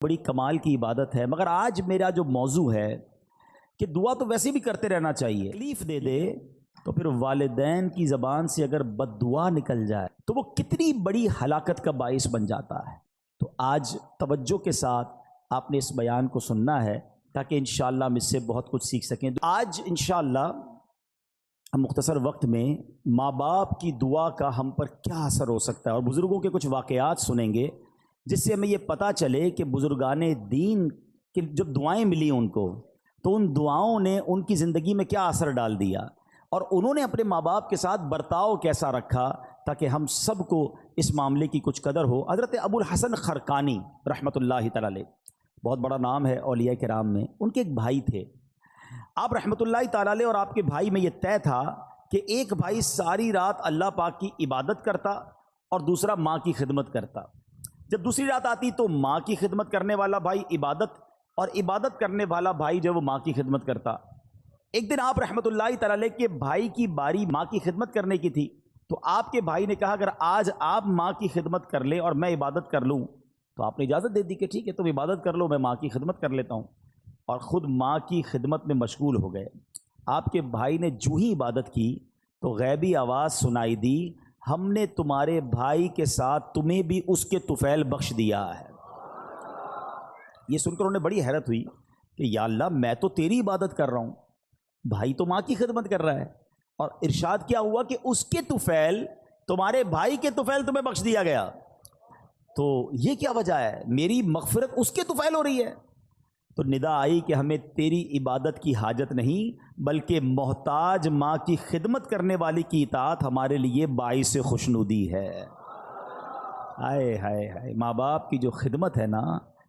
بڑی کمال کی عبادت ہے، مگر آج میرا جو موضوع ہے کہ دعا تو ویسے بھی کرتے رہنا چاہیے، تکلیف دے دے تو پھر والدین کی زبان سے اگر بد دعا نکل جائے تو وہ کتنی بڑی ہلاکت کا باعث بن جاتا ہے۔ تو آج توجہ کے ساتھ آپ نے اس بیان کو سننا ہے تاکہ انشاءاللہ ہم اس سے بہت کچھ سیکھ سکیں۔ آج انشاءاللہ ہم مختصر وقت میں ماں باپ کی دعا کا ہم پر کیا اثر ہو سکتا ہے اور بزرگوں کے کچھ واقعات سنیں گے جس سے ہمیں یہ پتہ چلے کہ بزرگان دین کی جو دعائیں ملی ان کو، تو ان دعاؤں نے ان کی زندگی میں کیا اثر ڈال دیا اور انہوں نے اپنے ماں باپ کے ساتھ برتاؤ کیسا رکھا تاکہ ہم سب کو اس معاملے کی کچھ قدر ہو۔ حضرت ابو الحسن خرقانی رحمۃ اللہ تعالی علیہ، بہت بڑا نام ہے اولیاء کرام میں، ان کے ایک بھائی تھے آپ رحمۃ اللہ تعالی علیہ، اور آپ کے بھائی میں یہ طے تھا کہ ایک بھائی ساری رات اللہ پاک کی عبادت کرتا اور دوسرا ماں کی خدمت کرتا۔ جب دوسری رات آتی تو ماں کی خدمت کرنے والا بھائی عبادت، اور عبادت کرنے والا بھائی جو وہ ماں کی خدمت کرتا۔ ایک دن آپ رحمۃ اللہ تعالی علیہ کے بھائی کی باری ماں کی خدمت کرنے کی تھی، تو آپ کے بھائی نے کہا اگر آج آپ ماں کی خدمت کر لیں اور میں عبادت کر لوں، تو آپ نے اجازت دے دی کہ ٹھیک ہے تم عبادت کر لو، میں ماں کی خدمت کر لیتا ہوں، اور خود ماں کی خدمت میں مشغول ہو گئے۔ آپ کے بھائی نے جو ہی عبادت کی تو غیبی آواز سنائی دی، ہم نے تمہارے بھائی کے ساتھ تمہیں بھی اس کے طفیل بخش دیا ہے۔ یہ سن کر انہوں نے بڑی حیرت ہوئی کہ یا اللہ، میں تو تیری عبادت کر رہا ہوں، بھائی تو ماں کی خدمت کر رہا ہے، اور ارشاد کیا ہوا کہ اس کے طفیل، تمہارے بھائی کے طفیل تمہیں بخش دیا گیا۔ تو یہ کیا وجہ ہے؟ میری مغفرت اس کے طفیل ہو رہی ہے۔ تو ندا آئی کہ ہمیں تیری عبادت کی حاجت نہیں، بلکہ محتاج ماں کی خدمت کرنے والی کی اطاعت ہمارے لیے باعث خوشنودی ہے۔ ہائے ہائے ہائے، ماں باپ کی جو خدمت ہے نا،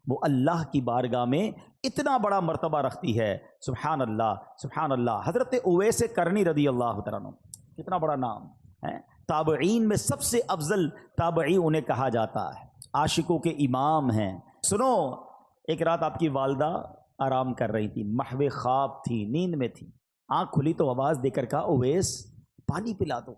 وہ اللہ کی بارگاہ میں اتنا بڑا مرتبہ رکھتی ہے۔ سبحان اللہ سبحان اللہ۔ حضرت اویس کرنی رضی اللہ تعالیٰ عنہ، کتنا بڑا نام ہے، تابعین میں سب سے افضل تابعی انہیں کہا جاتا ہے، عاشقوں کے امام ہیں۔ سنو، ایک رات آپ کی والدہ آرام کر رہی تھی، محو خواب تھی، نیند میں تھی، آنکھ کھلی تو آواز دے کر کہا اویس پانی پلا دو۔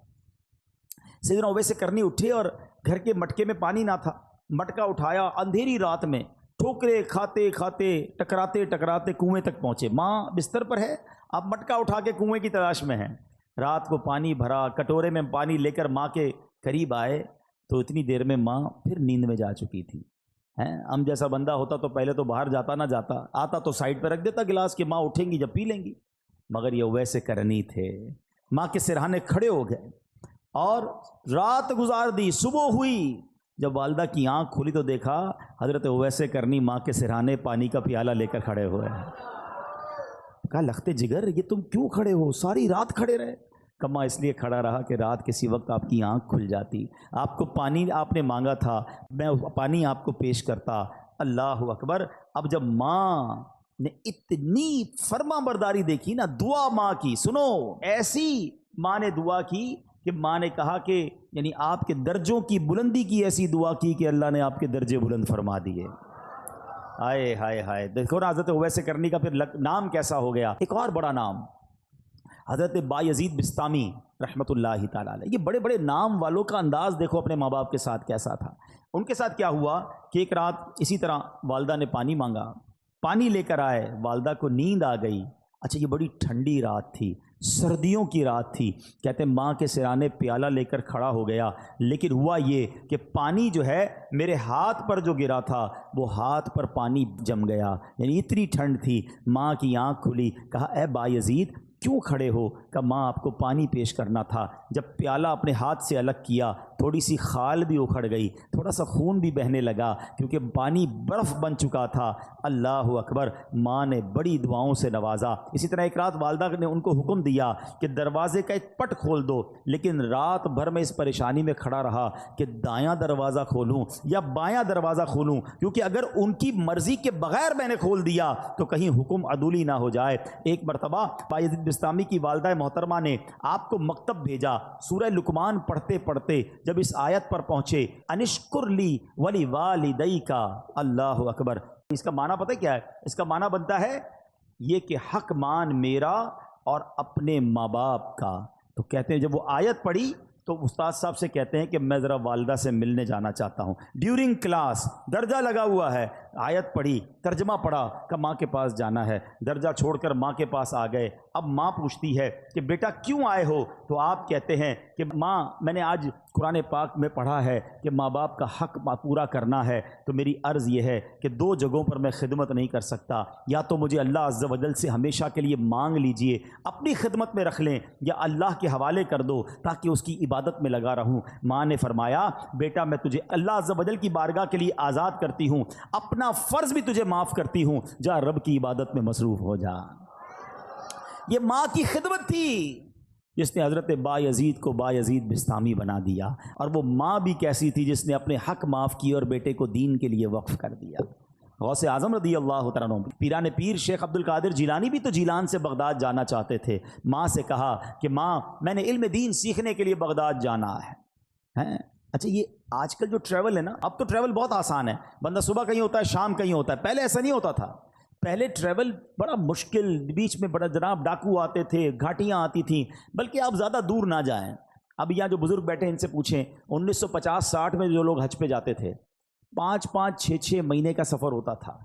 سیدنا اویس کرنی اٹھے اور گھر کے مٹکے میں پانی نہ تھا، مٹکا اٹھایا، اندھیری رات میں ٹھوکرے کھاتے کھاتے ٹکراتے ٹکراتے کنویں تک پہنچے۔ ماں بستر پر ہے، آپ مٹکا اٹھا کے کنویں کی تلاش میں ہیں۔ رات کو پانی بھرا، کٹورے میں پانی لے کر ماں کے قریب آئے تو اتنی دیر میں ماں پھر نیند میں جا چکی تھی۔ ہم جیسا بندہ ہوتا تو پہلے تو باہر جاتا نہ جاتا، آتا تو سائڈ پہ رکھ دیتا گلاس کہ ماں اٹھیں گی جب پی لیں گی، مگر یہ ویسے کرنی تھے، ماں کے سرہانے کھڑے ہو گئے اور رات گزار دی۔ صبح ہوئی، جب والدہ کی آنکھ کھلی تو دیکھا حضرت اویس کرنی ماں کے سرہانے پانی کا پیالہ لے کر کھڑے ہوئے ہیں۔ کہا لختے جگر، یہ تم کیوں کھڑے ہو؟ ساری رات کھڑے رہے؟ کما اس لیے کھڑا رہا کہ رات کسی وقت آپ کی آنکھ کھل جاتی، آپ کو پانی آپ نے مانگا تھا، میں پانی آپ کو پیش کرتا۔ اللہ اکبر۔ اب جب ماں نے اتنی فرما برداری دیکھی نا، دعا ماں کی سنو، ایسی ماں نے دعا کی کہ ماں نے کہا کہ یعنی آپ کے درجوں کی بلندی کی ایسی دعا کی کہ اللہ نے آپ کے درجے بلند فرما دیے۔ ہائے ہائے ہائے، دیکھو نا حضرت اویس کرنی کا پھر نام کیسا ہو گیا۔ ایک اور بڑا نام حضرت بایزید بسطامی رحمۃ اللہ تعالی علیہ۔ یہ بڑے بڑے نام والوں کا انداز دیکھو اپنے ماں باپ کے ساتھ کیسا تھا۔ ان کے ساتھ کیا ہوا کہ ایک رات اسی طرح والدہ نے پانی مانگا، پانی لے کر آئے، والدہ کو نیند آ گئی۔ اچھا، یہ بڑی ٹھنڈی رات تھی، سردیوں کی رات تھی، کہتے ہیں ماں کے سرانے پیالہ لے کر کھڑا ہو گیا، لیکن ہوا یہ کہ پانی جو ہے میرے ہاتھ پر جو گرا تھا وہ ہاتھ پر پانی جم گیا، یعنی اتنی ٹھنڈ تھی۔ ماں کی آنکھ کھلی، کہا اے بایزید کیوں کھڑے ہو؟ کہ ماں آپ کو پانی پیش کرنا تھا۔ جب پیالہ اپنے ہاتھ سے الگ کیا، تھوڑی سی خال بھی اکھڑ گئی، تھوڑا سا خون بھی بہنے لگا کیونکہ پانی برف بن چکا تھا۔ اللہ اکبر۔ ماں نے بڑی دعاؤں سے نوازا۔ اسی طرح ایک رات والدہ نے ان کو حکم دیا کہ دروازے کا ایک پٹ کھول دو، لیکن رات بھر میں اس پریشانی میں کھڑا رہا کہ دایاں دروازہ کھولوں یا بایاں دروازہ کھولوں، کیونکہ اگر ان کی مرضی کے بغیر میں نے کھول دیا تو کہیں حکم عدولی نہ ہو جائے۔ ایک مرتبہ بایزید بسطامی کی والدہ محترمہ نے آپ کو مکتب بھیجا، سورہ لقمان پڑھتے پڑھتے جب اس آیت پر پہنچے، انشکر لی ولی والدیک، اللہ اکبر۔ اس کا معنی پتہ کیا ہے؟ اس کا معنی بنتا ہے یہ کہ حق مان میرا اور اپنے ماں باپ کا۔ تو کہتے ہیں جب وہ آیت پڑھی تو استاد صاحب سے کہتے ہیں کہ میں ذرا والدہ سے ملنے جانا چاہتا ہوں۔ ڈیورنگ کلاس درجہ لگا ہوا ہے، آیت پڑھی، ترجمہ پڑھا کہ ماں کے پاس جانا ہے، درجہ چھوڑ کر ماں کے پاس آ گئے۔ اب ماں پوچھتی ہے کہ بیٹا کیوں آئے ہو؟ تو آپ کہتے ہیں کہ ماں میں نے آج قرآن پاک میں پڑھا ہے کہ ماں باپ کا حق پورا کرنا ہے، تو میری عرض یہ ہے کہ دو جگہوں پر میں خدمت نہیں کر سکتا، یا تو مجھے اللہ عز و جل سے ہمیشہ کے لیے مانگ لیجئے، اپنی خدمت میں رکھ لیں، یا اللہ کے حوالے کر دو تاکہ اس کی عبادت میں لگا رہوں۔ ماں نے فرمایا بیٹا میں تجھے اللہ عز و جل کی بارگاہ کے لیے آزاد کرتی ہوں، اپنا فرض بھی تجھے معاف کرتی ہوں، جا رب کی عبادت میں مصروف ہو جا۔ یہ ماں کی خدمت تھی جس نے حضرت بایزید کو بایزید بستامی بنا دیا، اور وہ ماں بھی کیسی تھی جس نے اپنے حق معاف کیے اور بیٹے کو دین کے لیے وقف کر دیا۔ غوث اعظم رضی اللہ تعالیٰ عنہ، پیران پیر شیخ عبد القادر جیلانی بھی تو جیلان سے بغداد جانا چاہتے تھے، ماں سے کہا کہ ماں میں نے علم دین سیکھنے کے لیے بغداد جانا ہے۔ اچھا یہ آج کل جو ٹریول ہے نا، اب تو ٹریول بہت آسان ہے، بندہ صبح کہیں ہوتا ہے شام کہیں ہوتا ہے، پہلے ایسا نہیں ہوتا تھا، پہلے ٹریول بڑا مشکل، بیچ میں بڑا جناب ڈاکو آتے تھے، گھاٹیاں آتی تھیں، بلکہ آپ زیادہ دور نہ جائیں۔ اب یہاں جو بزرگ بیٹھے ان سے پوچھیں 1950-60 میں جو لوگ حج پہ جاتے تھے 5-5 6-6 مہینے کا سفر ہوتا تھا،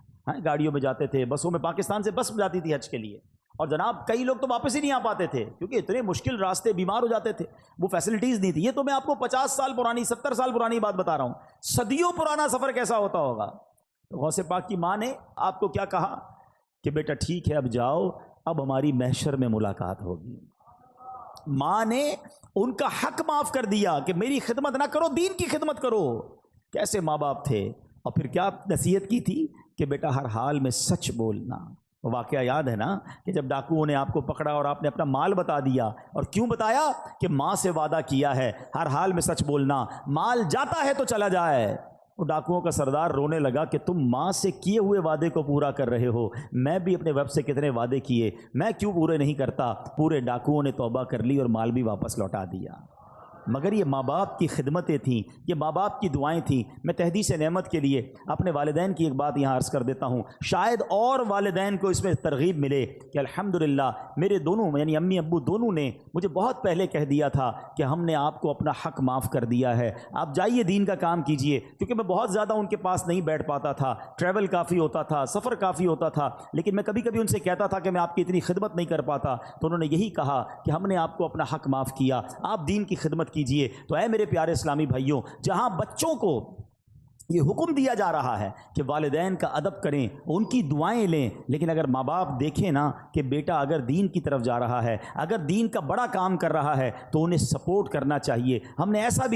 گاڑیوں میں جاتے تھے، بسوں میں، پاکستان سے بس جاتی تھی حج کے لیے، اور جناب کئی لوگ تو واپس ہی نہیں آ پاتے تھے کیونکہ اتنے مشکل راستے، بیمار ہو جاتے تھے، وہ فیسلٹیز نہیں تھی۔ یہ تو میں آپ کو 50 سال پرانی 70 سال پرانی بات بتا رہا ہوں، صدیوں پرانا سفر کیسا ہوتا ہوگا۔ تو غوث پاک کی ماں نے آپ کو کیا کہا کہ بیٹا ٹھیک ہے اب جاؤ، اب ہماری محشر میں ملاقات ہوگی۔ ماں نے ان کا حق معاف کر دیا کہ میری خدمت نہ کرو، دین کی خدمت کرو۔ کیسے ماں باپ تھے، اور پھر کیا نصیحت کی تھی کہ بیٹا ہر حال میں سچ بولنا۔ واقعہ یاد ہے نا کہ جب ڈاکوؤں نے آپ کو پکڑا اور آپ نے اپنا مال بتا دیا، اور کیوں بتایا کہ ماں سے وعدہ کیا ہے ہر حال میں سچ بولنا، مال جاتا ہے تو چلا جائے۔ وہ ڈاکوؤں کا سردار رونے لگا کہ تم ماں سے کیے ہوئے وعدے کو پورا کر رہے ہو، میں بھی اپنے ویب سے کتنے وعدے کیے، میں کیوں پورے نہیں کرتا؟ پورے ڈاکوؤں نے توبہ کر لی اور مال بھی واپس لوٹا دیا۔ مگر یہ ماں باپ کی خدمتیں تھیں، یہ ماں باپ کی دعائیں تھیں۔ میں تحدیث نعمت کے لیے اپنے والدین کی ایک بات یہاں عرض کر دیتا ہوں، شاید اور والدین کو اس میں ترغیب ملے کہ الحمدللہ میرے دونوں یعنی امی ابو دونوں نے مجھے بہت پہلے کہہ دیا تھا کہ ہم نے آپ کو اپنا حق معاف کر دیا ہے، آپ جائیے دین کا کام کیجئے۔ کیونکہ میں بہت زیادہ ان کے پاس نہیں بیٹھ پاتا تھا، ٹریول کافی ہوتا تھا، سفر کافی ہوتا تھا، لیکن میں کبھی کبھی ان سے کہتا تھا کہ میں آپ کی اتنی خدمت نہیں کر پاتا، تو انہوں نے یہی کہا کہ ہم نے آپ کو اپنا حق معاف کیا، آپ دین کی خدمت کیجئے۔ تو اے میرے پیارے اسلامی بھائیوں، جہاں بچوں کو یہ حکم دیا جا رہا ہے کہ والدین کا ادب کریں، ان کی دعائیں لیں، لیکن اگر ماں باپ دیکھیں نا کہ بیٹا اگر دین کی طرف جا رہا ہے، اگر دین کا بڑا کام کر رہا ہے، تو انہیں سپورٹ کرنا چاہیے۔ ہم نے ایسا بھی